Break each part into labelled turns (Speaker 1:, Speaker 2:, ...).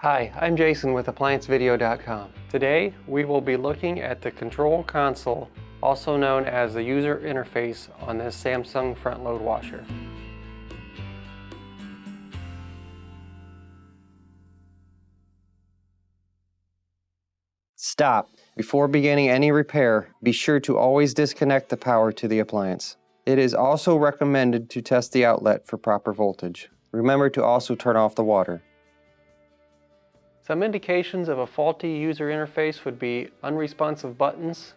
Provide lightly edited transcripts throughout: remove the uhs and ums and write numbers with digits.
Speaker 1: Hi, I'm Jason with ApplianceVideo.com. Today we will be looking at the control console, also known as the user interface on this Samsung front load washer. Stop. Before beginning any repair, be sure to always disconnect the power to the appliance. It is also recommended to test the outlet for proper voltage. Remember to also turn off the water. Some indications of a faulty user interface would be unresponsive buttons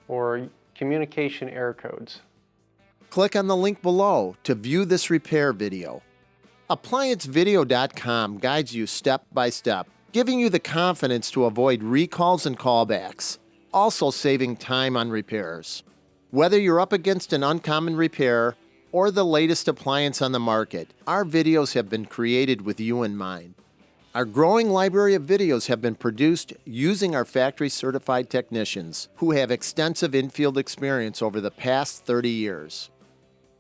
Speaker 1: or communication error codes.
Speaker 2: Click on the link below to view this repair video. ApplianceVideo.com guides you step by step, giving you the confidence to avoid recalls and callbacks, also saving time on repairs. Whether you're up against an uncommon repair or the latest appliance on the market, our videos have been created with you in mind. Our growing library of videos have been produced using our factory-certified technicians who have extensive infield experience over the past 30 years.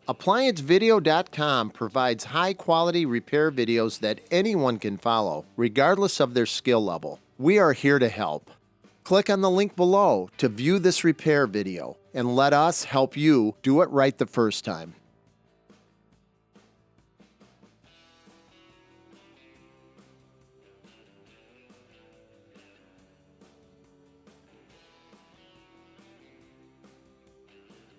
Speaker 2: ApplianceVideo.com provides high-quality repair videos that anyone can follow, regardless of their skill level. We are here to help. Click on the link below to view this repair video and let us help you do it right the first time.